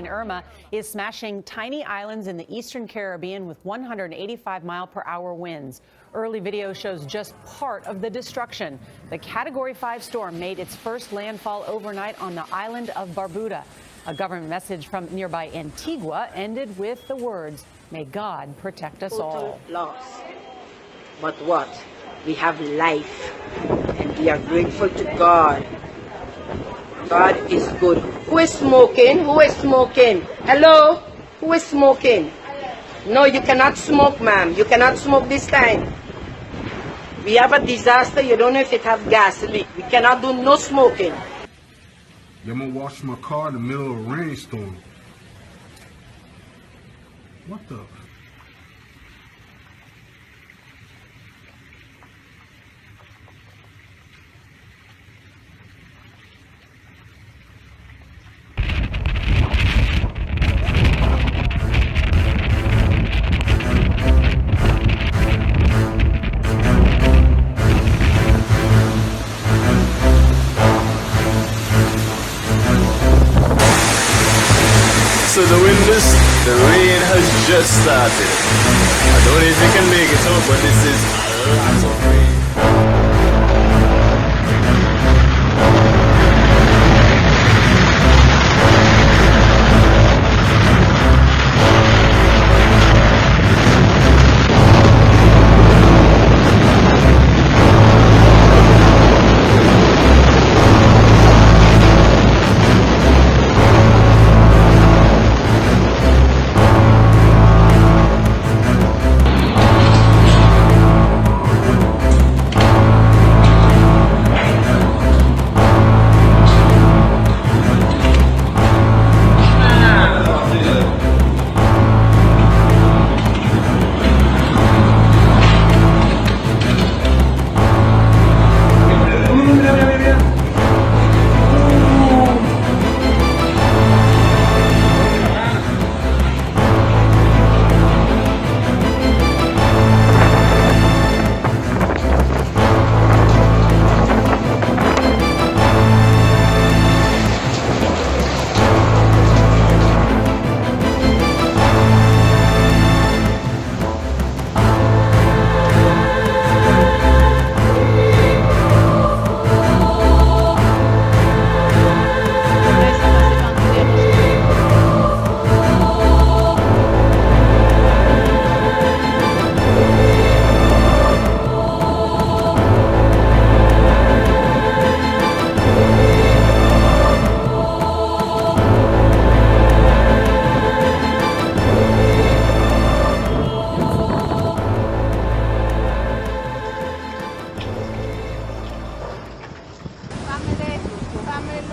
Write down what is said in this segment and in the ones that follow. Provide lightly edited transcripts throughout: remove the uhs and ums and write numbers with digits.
Irma is smashing tiny islands in the eastern Caribbean with 185-mile-per-hour winds. Early video shows just part of the destruction. The Category 5 storm made its first landfall overnight on the island of Barbuda. A government message from nearby Antigua ended with the words, "May God protect us all." Total loss. But what? We have life, and we are grateful to God. God is good. Who is smoking? Who is smoking? Hello? Who is smoking? No, you cannot smoke, ma'am. You cannot smoke this time. We have a disaster. You don't know if it have gas leak. We cannot do no smoking. I'm gonna wash my car in the middle of a rainstorm. What the? So the rain has just started. I don't know if you can make it out, but this is a lot of rain.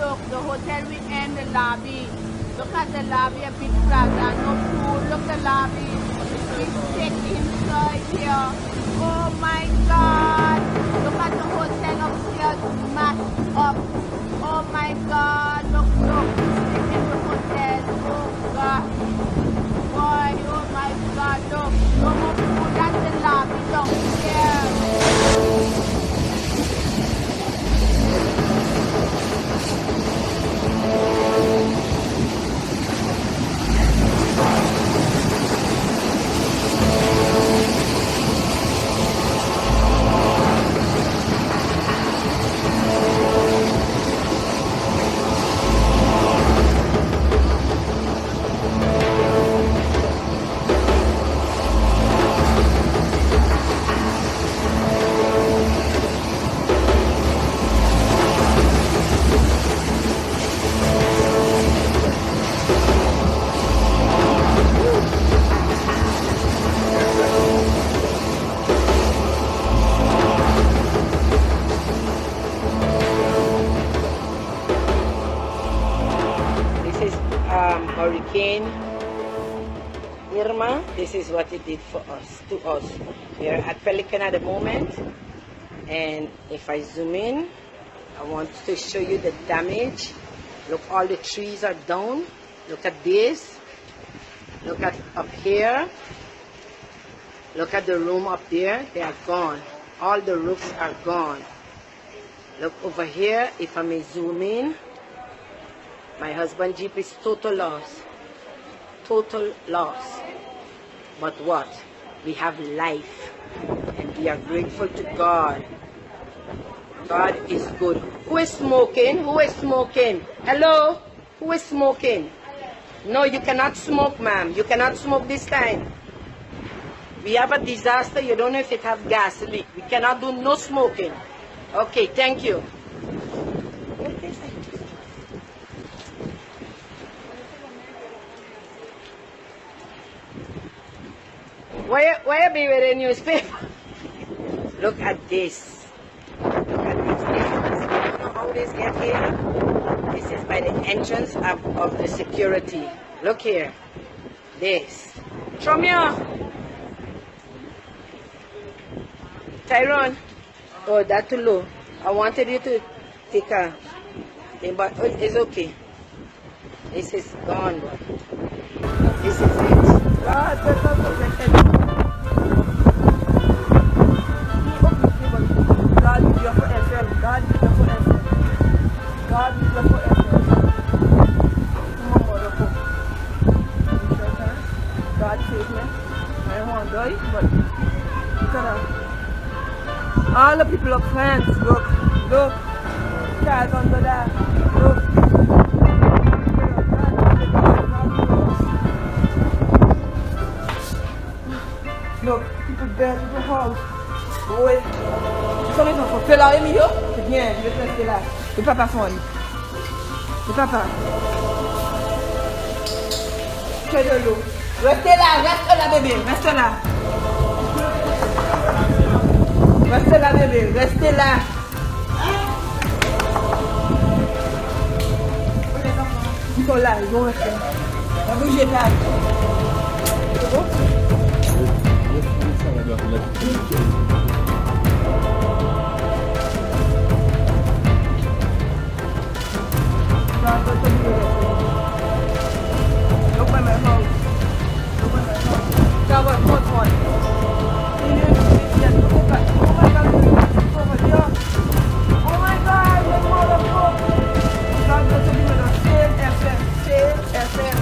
Look, the hotel we end the lobby. Look at the lobby, a big plaza, no food. Look the lobby. We sit inside here. Oh my God! Look at the hotel upstairs, matched up. Oh my God! Look, sit in the hotel. Oh God! Boy, oh my God! Look, no more food. That's the lobby downstairs. Hurricane Irma, this is what it did for us, to us. We are at Pelican at the moment, and if I zoom in, I want to show you the damage. Look, all the trees are down. Look at this. Look at up here. Look at the room up there. They are gone. All the roofs are gone. Look over here, if I may zoom in. My husband's Jeep is total loss. total loss. But what? We have life, and we are grateful to God. God is good. Who is smoking? Who is smoking? Hello? Who is smoking? No, you cannot smoke, ma'am. You cannot smoke this time. We have a disaster. You don't know if it have gas leak. We cannot do no smoking. Okay, thank you. Why be with a newspaper? Look at this. Look at this. You know how this get here? This is by the entrance of the security. Look here. This. Show me off. Tyrone. Oh, that's too low. I wanted you to take a thing, but it's okay. This is gone. This is it. God, that's not protected. God is your for FM. God is your for FM. God is your for FM. God save me. I don't want to die, but look at that. All the people of France, look, look. Guys under there, look. Look, people dead, people house. Oui. Son les enfants. Fais là, Emilio. C'est bien, je vais te rester là. Le papa sont lui. Le papa. Fais de l'eau. Restez là, bébé, reste là. Restez là, bébé, restez là. Ils sont là, ils vont rester. Ne bougez pas. C'est bon? Look by my house. Look by my house. That was hot one. Oh my God, the motherfucker. God got to be with us. Save FM.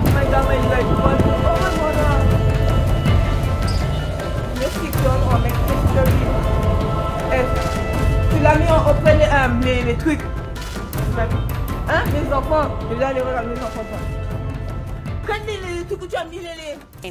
Oh my God, my leg. Oh my mother. Let's keep going on, make history. Tu l'as mis les trucs. Hein, les enfants. Je vais aller regarder les enfants.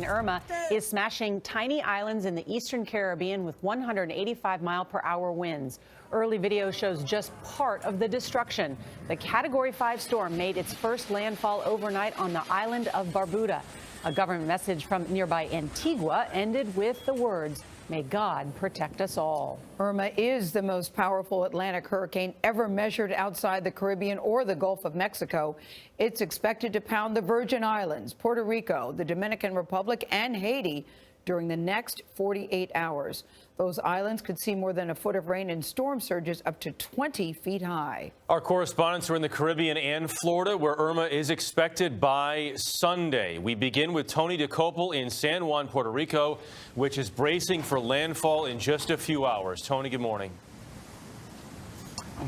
Irma is smashing tiny islands in the eastern Caribbean with 185-mile-per-hour winds. Early video shows just part of the destruction. The Category 5 storm made its first landfall overnight on the island of Barbuda. A government message from nearby Antigua ended with the words, "May God protect us all." Irma is the most powerful Atlantic hurricane ever measured outside the Caribbean or the Gulf of Mexico. It's expected to pound the Virgin Islands, Puerto Rico, the Dominican Republic, and Haiti during the next 48 hours. Those islands could see more than a foot of rain and storm surges up to 20 feet high. Our correspondents are in the Caribbean and Florida, where Irma is expected by Sunday. We begin with Tony DeCopel in San Juan, Puerto Rico, which is bracing for landfall in just a few hours. Tony, good morning.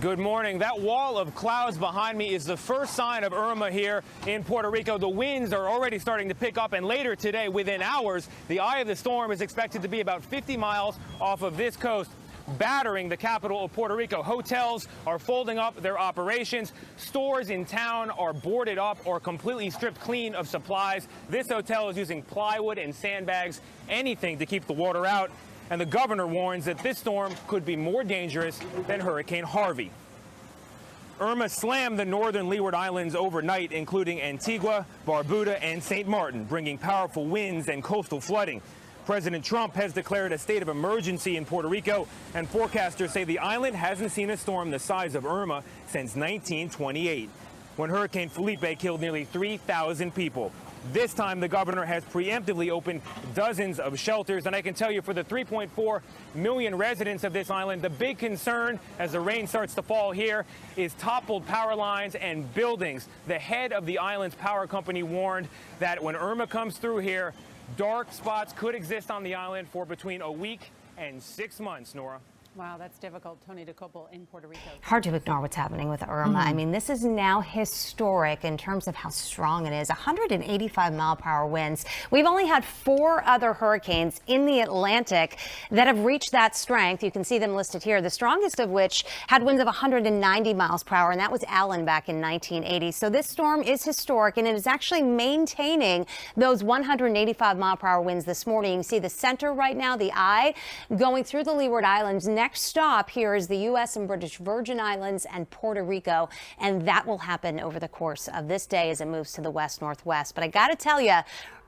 Good morning. That wall of clouds behind me is the first sign of Irma here in Puerto Rico. The winds are already starting to pick up, and later today, within hours, the eye of the storm is expected to be about 50 miles off of this coast, battering the capital of Puerto Rico. Hotels are folding up their operations. Stores in town are boarded up or completely stripped clean of supplies. This hotel is using plywood and sandbags, anything to keep the water out. And the governor warns that this storm could be more dangerous than Hurricane Harvey. Irma slammed the northern Leeward Islands overnight, including Antigua, Barbuda, and St. Martin, bringing powerful winds and coastal flooding. President Trump has declared a state of emergency in Puerto Rico, and forecasters say the island hasn't seen a storm the size of Irma since 1928, when Hurricane Felipe killed nearly 3,000 people. This time, the governor has preemptively opened dozens of shelters, and I can tell you for the 3.4 million residents of this island, the big concern as the rain starts to fall here is toppled power lines and buildings. The head of the island's power company warned that when Irma comes through here, dark spots could exist on the island for between a week and 6 months, Nora. Wow, that's difficult. Tony DeCopel in Puerto Rico. Hard to ignore what's happening with Irma. I mean, this is now historic in terms of how strong it is. 185-mile-per-hour winds. We've only had 4 other hurricanes in the Atlantic that have reached that strength. You can see them listed here, the strongest of which had winds of 190 miles per hour, and that was Alan back in 1980. So this storm is historic, and it is actually maintaining those 185-mile-per-hour winds this morning. You can see the center right now, the eye, going through the Leeward Islands. Next stop here is the U.S. and British Virgin Islands and Puerto Rico, and that will happen over the course of this day as it moves to the west-northwest. But I got to tell you,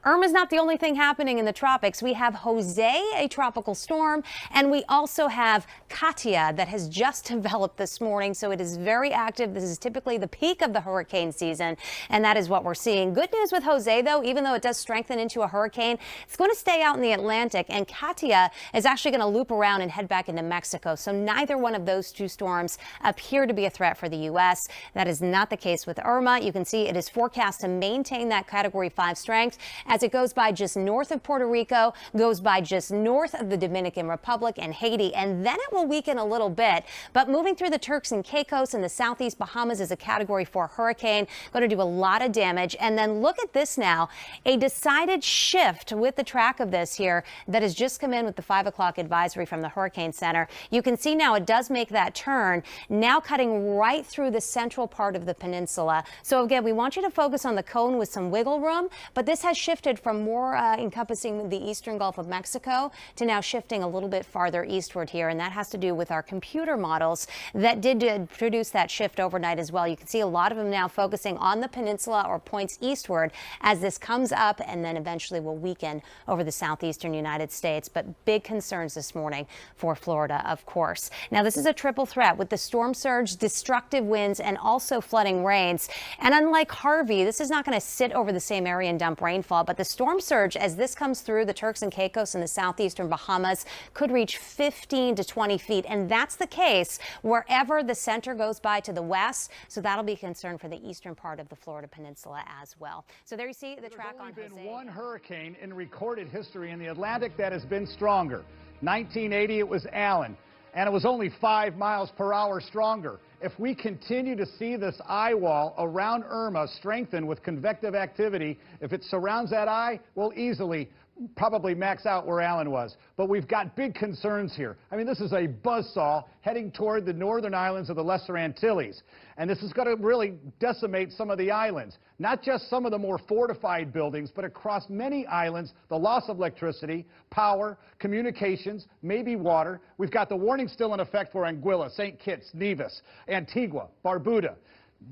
Irma's not the only thing happening in the tropics. We have Jose, a tropical storm, and we also have Katia that has just developed this morning, so it is very active. This is typically the peak of the hurricane season, and that is what we're seeing. Good news with Jose, though, even though it does strengthen into a hurricane, it's going to stay out in the Atlantic, and Katia is actually going to loop around and head back into Mexico, so neither one of those 2 storms appear to be a threat for the U.S. That is not the case with Irma. You can see it is forecast to maintain that Category 5 strength as it goes by just north of Puerto Rico, goes by just north of the Dominican Republic and Haiti, and then it will weaken a little bit. But moving through the Turks and Caicos and the southeast Bahamas is a Category 4 hurricane, going to do a lot of damage. And then look at this now, a decided shift with the track of this here that has just come in with the 5 o'clock advisory from the Hurricane Center. You can see now it does make that turn, now cutting right through the central part of the peninsula. So again, we want you to focus on the cone with some wiggle room, but this has shifted from more encompassing the eastern Gulf of Mexico to now shifting a little bit farther eastward here, and that has to do with our computer models that did produce that shift overnight as well. You can see a lot of them now focusing on the peninsula or points eastward as this comes up and then eventually will weaken over the southeastern United States. But big concerns this morning for Florida, of course. Now, this is a triple threat with the storm surge, destructive winds, and also flooding rains. And unlike Harvey, this is not going to sit over the same area and dump rainfall, but the storm surge, as this comes through the Turks and Caicos and the southeastern Bahamas, could reach 15 to 20 feet. And that's the case wherever the center goes by to the west. So that'll be a concern for the eastern part of the Florida Peninsula as well. So there you see the track on Jose. There's only been one hurricane in recorded history in the Atlantic that has been stronger. 1980, it was Alan, and it was only 5 miles per hour stronger. If we continue to see this eye wall around Irma strengthen with convective activity, if it surrounds that eye, we'll easily probably max out where Alan was. But we've got big concerns here. I mean, this is a buzzsaw heading toward the northern islands of the Lesser Antilles. And this is going to really decimate some of the islands. Not just some of the more fortified buildings, but across many islands, the loss of electricity, power, communications, maybe water. We've got the warning still in effect for Anguilla, St. Kitts, Nevis, Antigua, Barbuda.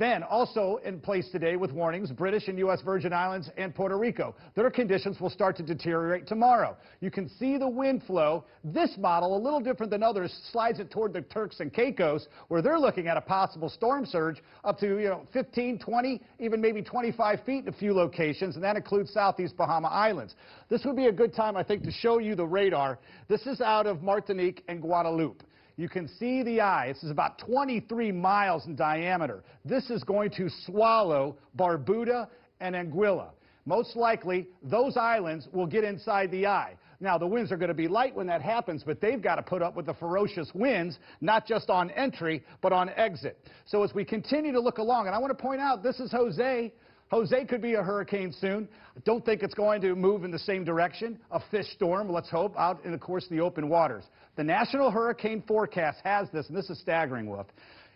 Then also in place today with warnings, British and U.S. Virgin Islands and Puerto Rico. Their conditions will start to deteriorate tomorrow. You can see the wind flow. This model, a little different than others, slides it toward the Turks and Caicos, where they're looking at a possible storm surge up to 15, 20, even maybe 25 feet in a few locations, and that includes southeast Bahama Islands. This would be a good time, I think, to show you the radar. This is out of Martinique and Guadeloupe. You can see the eye. This is about 23 miles in diameter. This is going to swallow Barbuda and Anguilla. Most likely, those islands will get inside the eye. Now, the winds are going to be light when that happens, but they've got to put up with the ferocious winds, not just on entry, but on exit. So as we continue to look along, and I want to point out, this is Jose. Jose could be a hurricane soon. I don't think it's going to move in the same direction. A fish storm, let's hope, out in, of course, the open waters. The National Hurricane Forecast has this, and this is staggering, Wolf.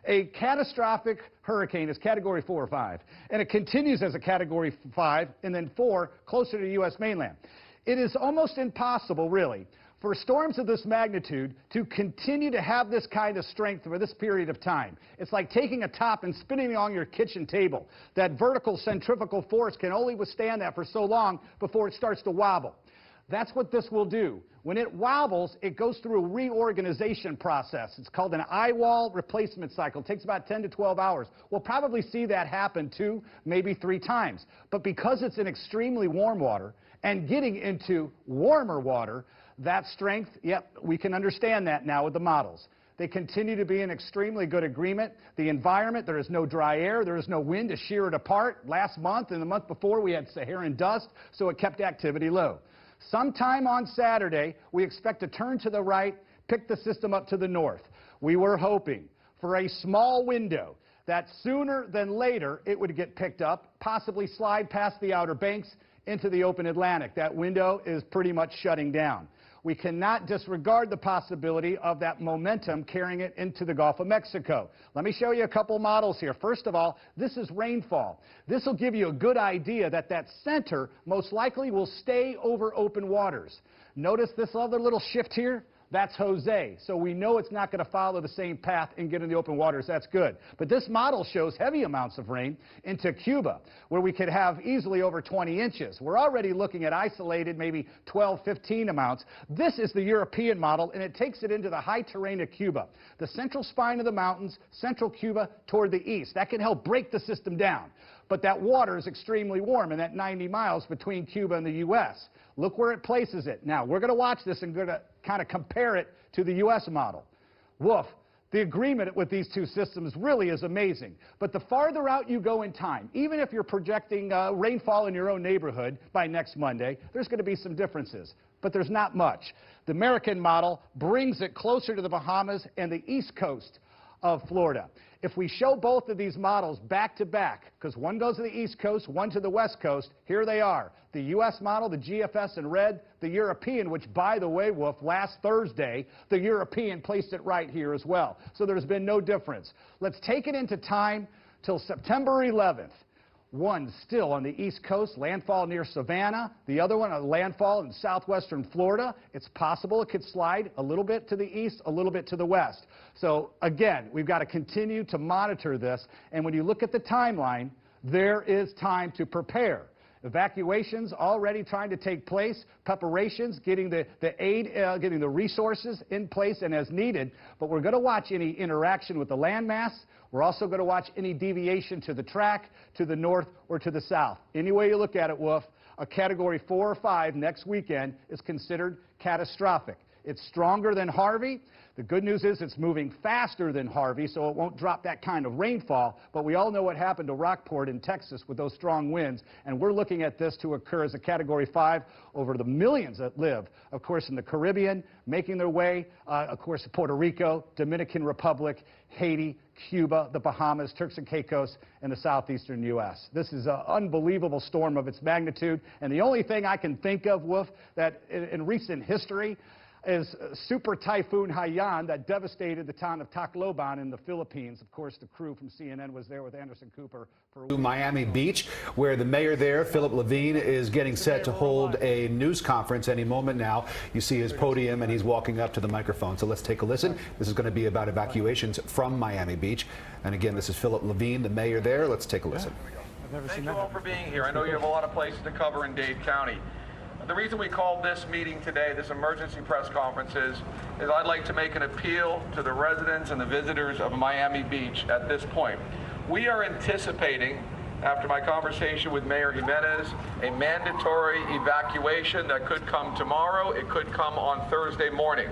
A catastrophic hurricane is Category 4 or 5, and it continues as a Category 5 and then 4 closer to the U.S. mainland. It is almost impossible, really, for storms of this magnitude to continue to have this kind of strength for this period of time. It's like taking a top and spinning it on your kitchen table. That vertical centrifugal force can only withstand that for so long before it starts to wobble. That's what this will do. When it wobbles, it goes through a reorganization process. It's called an eye wall replacement cycle. It takes about 10 to 12 hours. We'll probably see that happen 2, maybe 3 times. But because it's in extremely warm water and getting into warmer water, that strength, yep, we can understand that now with the models. They continue to be in extremely good agreement. The environment, there is no dry air, there is no wind to shear it apart. Last month and the month before, we had Saharan dust, so it kept activity low. Sometime on Saturday, we expect to turn to the right, picked the system up to the north. We were hoping for a small window that sooner than later it would get picked up, possibly slide past the Outer Banks into the open Atlantic. That window is pretty much shutting down. We cannot disregard the possibility of that momentum carrying it into the Gulf of Mexico. Let me show you a couple models here. First of all, this is rainfall. This will give you a good idea that that center most likely will stay over open waters. Notice this other little shift here? That's Jose. So we know it's not going to follow the same path and get in the open waters. That's good. But this model shows heavy amounts of rain into Cuba, where we could have easily over 20 inches. We're already looking at isolated maybe 12, 15 amounts. This is the European model, and it takes it into the high terrain of Cuba. The central spine of the mountains, central Cuba toward the east. That can help break the system down. But that water is extremely warm in that 90 miles between Cuba and the U.S. Look where it places it. Now, we're going to watch this and going to kind of compare it to the U.S. model. Woof. The agreement with these two systems really is amazing. But the farther out you go in time, even if you're projecting rainfall in your own neighborhood by next Monday, there's going to be some differences. But there's not much. The American model brings it closer to the Bahamas and the east coast of Florida. If we show both of these models back to back, because one goes to the East Coast, one to the West Coast, here they are. The U.S. model, the GFS in red, the European, which, by the way, Wolf, last Thursday, the European placed it right here as well. So there's been no difference. Let's take it into time till September 11th. One still on the East Coast, landfall near Savannah. The other one, a landfall in southwestern Florida. It's possible it could slide a little bit to the east, a little bit to the west. So, again, we've got to continue to monitor this. And when you look at the timeline, there is time to prepare. Evacuations already trying to take place, preparations, getting the aid, getting the resources in place and as needed. But we're going to watch any interaction with the landmass. We're also going to watch any deviation to the track, to the north or to the south. Any way you look at it, Wolf, a Category 4 or 5 next weekend is considered catastrophic. It's stronger than Harvey. The good news is it's moving faster than Harvey, so it won't drop that kind of rainfall. But we all know what happened to Rockport in Texas with those strong winds. And we're looking at this to occur as a Category 5 over the millions that live, of course, in the Caribbean, making their way, of course, to Puerto Rico, Dominican Republic, Haiti, Cuba, the Bahamas, Turks and Caicos, and the southeastern U.S. This is an unbelievable storm of its magnitude. And the only thing I can think of, Wolf, that in recent history is Super Typhoon Haiyan that devastated the town of Tacloban in the Philippines. Of course, the crew from CNN was there with Anderson Cooper for Miami Beach, where the mayor there, Philip Levine, is getting set to hold a news conference any moment now. You see his podium, and he's walking up to the microphone. So let's take a listen. This is going to be about evacuations from Miami Beach. And again, this is Philip Levine, the mayor there. Let's take a listen. Thank you all for being here. I know you have a lot of places to cover in Dade County. The reason we called this meeting today, this emergency press conference, is I'd like to make an appeal to the residents and the visitors of Miami Beach at this point. We are anticipating, after my conversation with Mayor Jimenez, a mandatory evacuation that could come tomorrow. It could come on Thursday morning.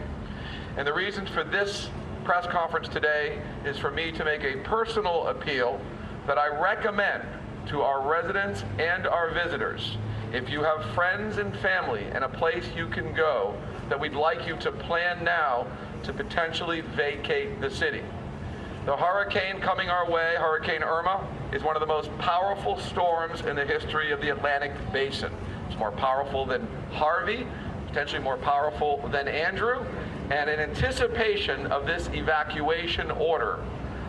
And the reason for this press conference today is for me to make a personal appeal that I recommend to our residents and our visitors. If you have friends and family and a place you can go, that we'd like you to plan now to potentially vacate the city. The hurricane coming our way, Hurricane Irma, is one of the most powerful storms in the history of the Atlantic Basin. It's more powerful than Harvey, potentially more powerful than Andrew. And in anticipation of this evacuation order,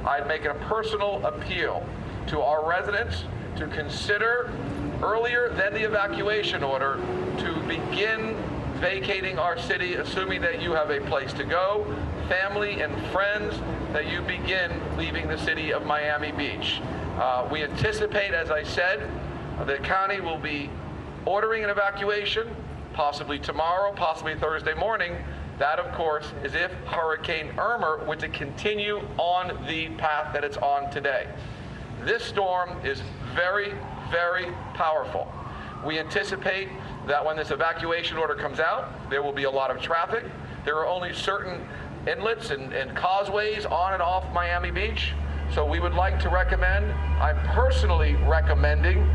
I'd make a personal appeal to our residents to consider earlier than the evacuation order to begin vacating our city, assuming that you have a place to go, family and friends, that you begin leaving the city of Miami Beach. We anticipate, as I said, the county will be ordering an evacuation, possibly tomorrow, possibly Thursday morning. That, of course, is if Hurricane Irma were to continue on the path that it's on today. This storm is very, very powerful. We anticipate that when this evacuation order comes out, there will be a lot of traffic. There are only certain inlets and causeways on and off Miami Beach. So we would like to recommend, I'm personally recommending,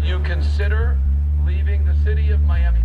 you consider leaving the city of Miami.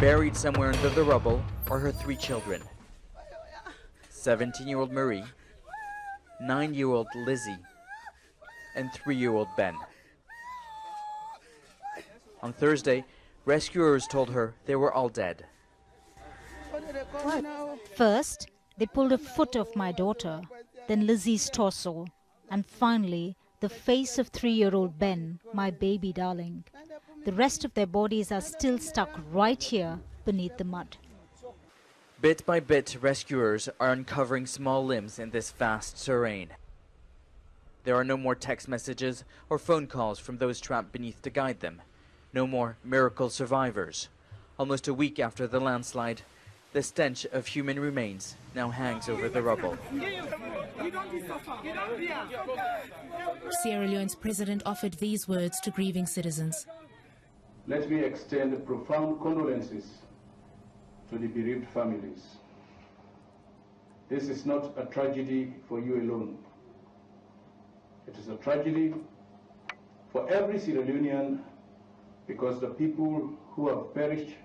Buried somewhere under the rubble are her 3 children. 17-year-old Marie, 9-year-old Lizzie, and 3-year-old Ben. On Thursday, rescuers told her they were all dead. First, they pulled a foot off my daughter, then Lizzie's torso, and finally, the face of 3-year-old Ben, my baby darling. The rest of their bodies are still stuck right here beneath the mud. Bit by bit, rescuers are uncovering small limbs in this vast terrain. There are no more text messages or phone calls from those trapped beneath to guide them. No more miracle survivors. Almost a week after the landslide, the stench of human remains now hangs over the rubble. Sierra Leone's president offered these words to grieving citizens. Let me extend profound condolences to the bereaved families. This is not a tragedy for you alone. It is a tragedy for every Sierra Leonean, because the people who have perished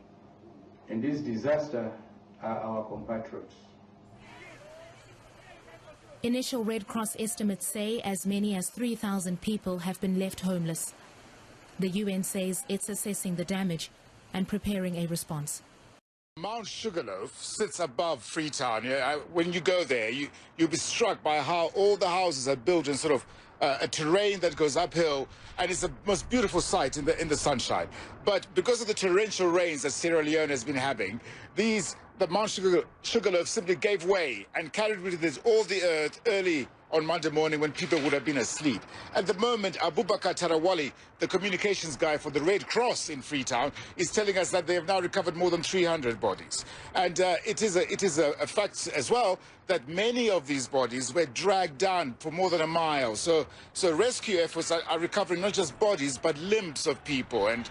in this disaster are our compatriots. Initial Red Cross estimates say as many as 3,000 people have been left homeless. The UN says it's assessing the damage and preparing a response. Mount Sugarloaf sits above Freetown. When you go there, you'll be struck by how all the houses are built in sort of a terrain that goes uphill, and it's the most beautiful sight in the sunshine. But because of the torrential rains that Sierra Leone has been having, the Mount Sugarloaf simply gave way and carried with it all the earth early on Monday morning when people would have been asleep. At the moment, Abubakar Tarawali, the communications guy for the Red Cross in Freetown, is telling us that they have now recovered more than 300 bodies. And it is a fact as well that many of these bodies were dragged down for more than a mile. So rescue efforts are recovering not just bodies, but limbs of people and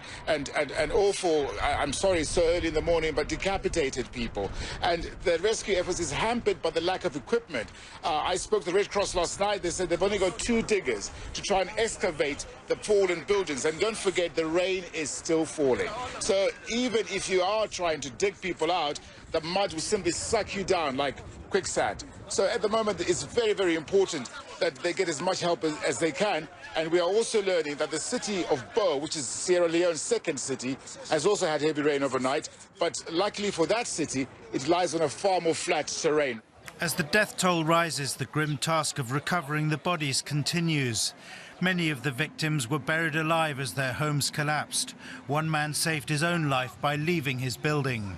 awful, I'm sorry, so early in the morning, but decapitated people. And the rescue efforts is hampered by the lack of equipment. I spoke to the Red Cross last night. They said they've only got 2 diggers to try and excavate the fallen buildings. And don't forget, the rain is still falling. So even if you are trying to dig people out, the mud will simply suck you down like quicksand. So at the moment, it's very, very important that they get as much help as they can. And we are also learning that the city of Bo, which is Sierra Leone's second city, has also had heavy rain overnight. But luckily for that city, it lies on a far more flat terrain. As the death toll rises, the grim task of recovering the bodies continues. Many of the victims were buried alive as their homes collapsed. One man saved his own life by leaving his building.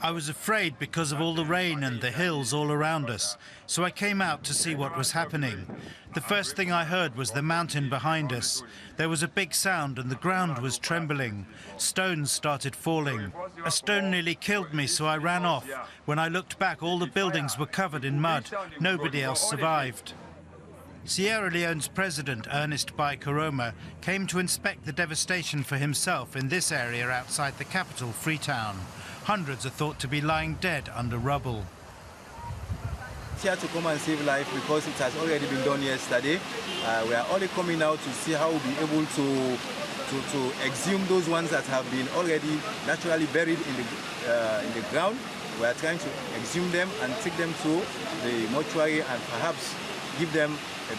I was afraid because of all the rain and the hills all around us, so I came out to see what was happening. The first thing I heard was the mountain behind us. There was a big sound and the ground was trembling. Stones started falling. A stone nearly killed me, so I ran off. When I looked back, all the buildings were covered in mud. Nobody else survived. Sierra Leone's president, Ernest Bai Koroma, came to inspect the devastation for himself in this area outside the capital, Freetown. Hundreds are thought to be lying dead under rubble. Here to come and save life because it has already been done yesterday. We are only coming out to see how we'll be able to exhume those ones that have been already naturally buried in the ground. We are trying to exhume them and take them to the mortuary and perhaps give them a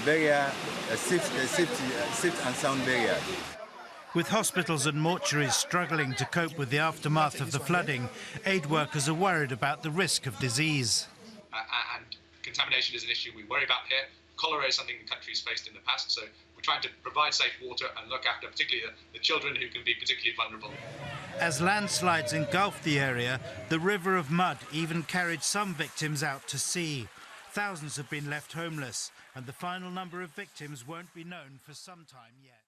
safe and sound burial. With hospitals and mortuaries struggling to cope with the aftermath of the flooding, aid workers are worried about the risk of disease. And contamination is an issue we worry about here. Cholera is something the country's faced in the past, so we're trying to provide safe water and look after particularly the children who can be particularly vulnerable. As landslides engulfed the area, the river of mud even carried some victims out to sea. Thousands have been left homeless, and the final number of victims won't be known for some time yet.